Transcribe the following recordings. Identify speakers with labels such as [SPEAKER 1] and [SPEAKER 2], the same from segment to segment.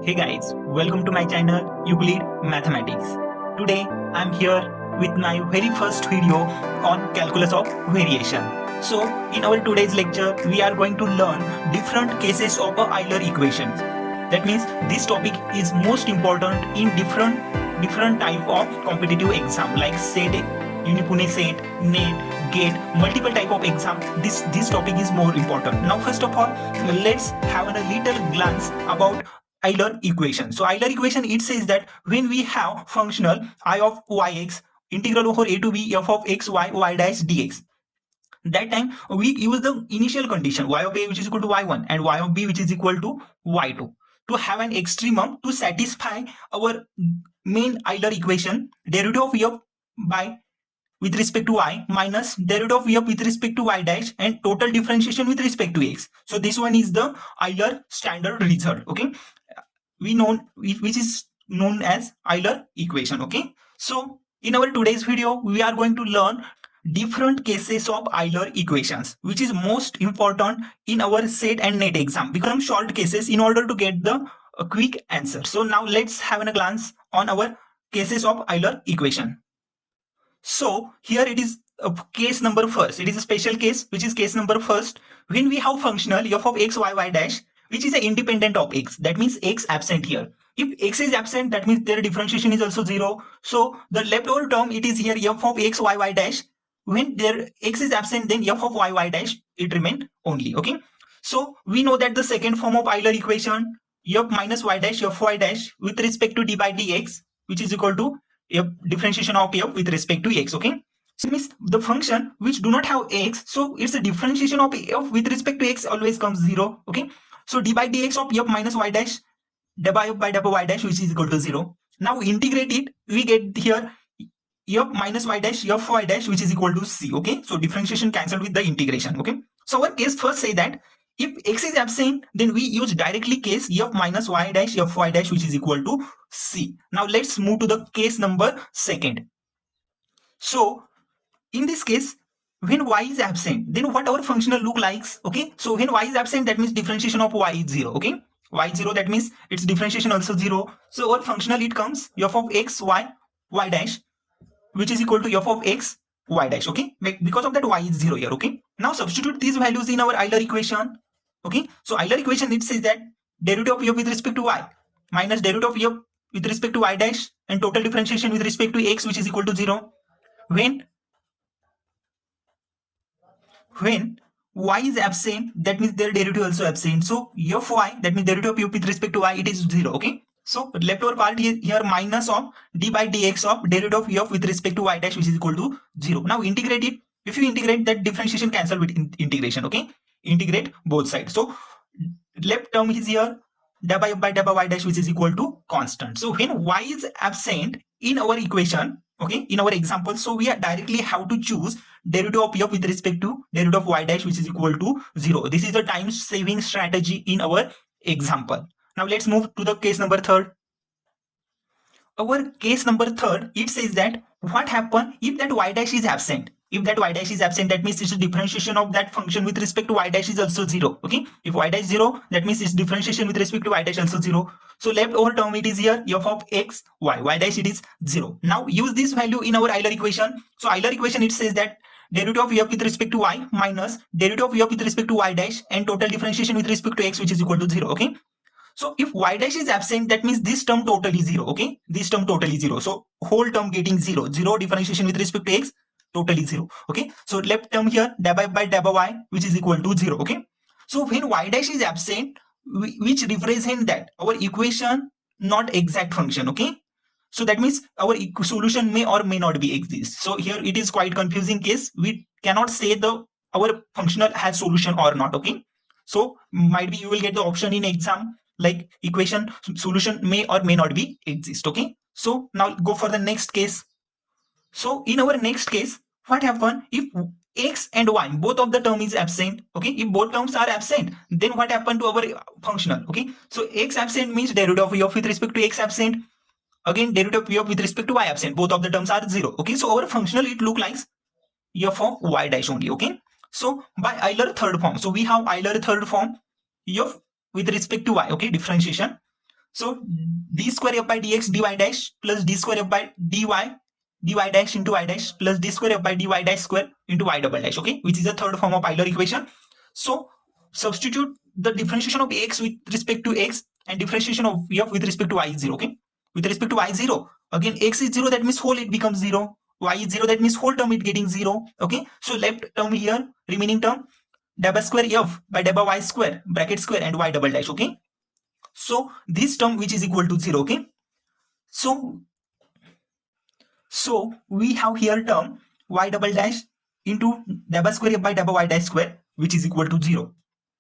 [SPEAKER 1] Hey guys, welcome to my channel Euler Mathematics. Today I'm here with my very first video on calculus of variation. So in our today's lecture we are going to learn different cases of Euler equations. That means this topic is most important in different type of competitive exam like SET, Unipune SET, NET, GATE, multiple type of exam. This topic is more important. Now first of all, let's have a little glance about Euler equation. So Euler equation, it says that when we have functional I of yx integral over a to b f of x y y dash dx, that time we use the initial condition y of a which is equal to y1 and y of b which is equal to y2 to have an extremum to satisfy our main Euler equation, derivative of f by with respect to y minus derivative of f with respect to y dash and total differentiation with respect to x. So this one is the Euler standard result. Okay, which is known as Euler equation. Okay, so in our today's video we are going to learn different cases of Euler equations, which is most important in our SET and NET exam, become short cases in order to get the quick answer. So now let's have a glance on our cases of Euler equation. So here it is a case number first. It is a special case, which is case number first. When we have functional f of x y y dash, which is independent of x, that means x absent here. If x is absent, that means their differentiation is also 0. So the leftover term, it is here f of x y y dash. When their x is absent, then f of y y dash, it remain only. Okay. So we know that the second form of Euler equation, f minus y dash f y dash with respect to d by dx, which is equal to f differentiation of f with respect to x. Okay. So it means the function which do not have x, so it's a differentiation of f with respect to x always comes 0. Okay. So d by dx of f minus y dash by y dash, which is equal to 0. Now integrate it, we get here f minus y dash f y dash, which is equal to c. Okay, so differentiation cancelled with the integration. Okay, so our case first say that if x is absent, then we use directly case f minus y dash f y dash, which is equal to c. Now let's move to the case number second. So in this case, when y is absent, then what our functional look likes. Okay, so when y is absent, that means differentiation of y is 0. Okay, y is 0, that means its differentiation also 0. So our functional, it comes f of x y y dash, which is equal to f of x y dash. Okay, because of that y is 0 here. Okay, now substitute these values in our Euler equation. Okay, so Euler equation, it says that derivative of f with respect to y minus derivative of f with respect to y dash and total differentiation with respect to x, which is equal to 0. When y is absent, that means their derivative also absent. So fy, that means derivative of f with respect to y, it is 0. Okay, so leftover part here minus of d by dx of derivative of f with respect to y dash, which is equal to 0. Now integrate it. If you integrate, that differentiation cancel with integration. Okay, integrate both sides. So left term is here by y dash, which is equal to constant. So when y is absent in our equation, okay, in our example, so we are directly have to choose derivative of f with respect to derivative of y dash, which is equal to 0. This is a time saving strategy in our example. Now let's move to the case number third. Our case number third, it says that what happen if that y dash is absent. If that y dash is absent, that means its differentiation of that function with respect to y dash is also 0. Okay, if y dash 0, that means its differentiation with respect to y dash also 0. So left over term, it is here f of x y dash, it is 0. Now use this value in our Euler equation. So Euler equation, it says that derivative of f with respect to y minus derivative of f with respect to y dash and total differentiation with respect to x, which is equal to 0. Okay, so if y dash is absent, that means this term totally 0. Okay, this term totally 0. So whole term getting 0 differentiation with respect to x, totally 0. Okay, so left term here by y, which is equal to 0. Okay, so when y dash is absent, which represent that our equation not exact function. Okay, so that means our solution may or may not be exist. So here it is quite confusing case. We cannot say our functional has solution or not. Okay, so might be you will get the option in exam like equation solution may or may not be exist. Okay, so now go for the next case. So in our next case, what happen if x and y, both of the term is absent? Okay, if both terms are absent, then what happened to our functional? Okay, so x absent means derivative of f with respect to x absent. Again, derivative of f with respect to y absent. Both of the terms are 0. Okay, so our functional, it look like f of y dash only. Okay, so by Euler third form, so we have Euler third form f with respect to y. Okay, differentiation. So d square f by dx dy dash plus d square f by dy dash into y dash plus d square f by dy dash square into y double dash, okay, which is the third form of Euler equation. So substitute the differentiation of x with respect to x and differentiation of f with respect to y is 0, okay. With respect to y 0, again x is 0, that means whole it becomes 0, y is 0, that means whole term it getting 0, okay. So left term here, remaining term double square f by double y square bracket square and y double dash, okay. So this term which is equal to 0, okay. So we have here term y double dash into double square f by double y dash square which is equal to 0.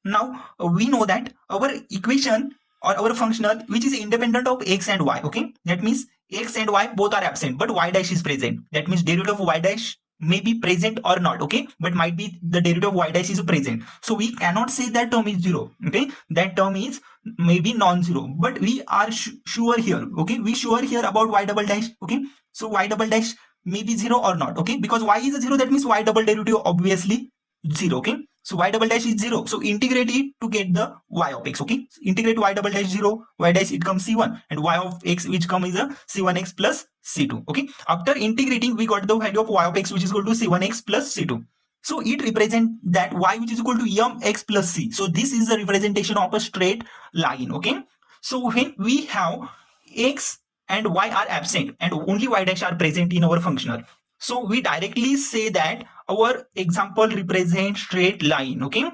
[SPEAKER 1] Now we know that our equation or our functional which is independent of x and y, okay, that means x and y both are absent but y dash is present, that means derivative of y dash may be present or not, okay, but might be the derivative of y dash is present, so we cannot say that term is 0, okay, that term is maybe non-zero, but we are sure here, okay, we sure here about y double dash, okay. So y double dash may be 0 or not, okay, because y is a 0, that means y double derivative obviously 0, okay. So y double dash is 0, so integrate it to get the y of x, okay. So integrate y double dash 0, y dash it comes c1 and y of x which comes is a c1x plus c2, okay. After integrating we got the value of y of x which is equal to c1x plus c2. So it represents that y which is equal to mx plus c. So this is the representation of a straight line, okay. So when we have x and y are absent and only y dash are present in our functional, so we directly say that our example represents straight line, okay.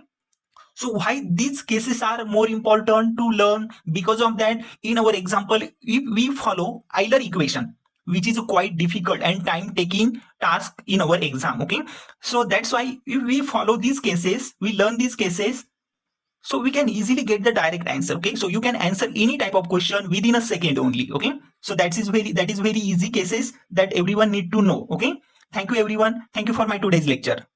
[SPEAKER 1] So why these cases are more important to learn? Because of that, in our example, if we follow Euler equation, which is a quite difficult and time-taking task in our exam, okay. So that's why if we follow these cases, we learn these cases, so we can easily get the direct answer, okay. So you can answer any type of question within a second only, okay. So that is very easy cases that everyone need to know, okay. Thank you everyone. Thank you for my today's lecture.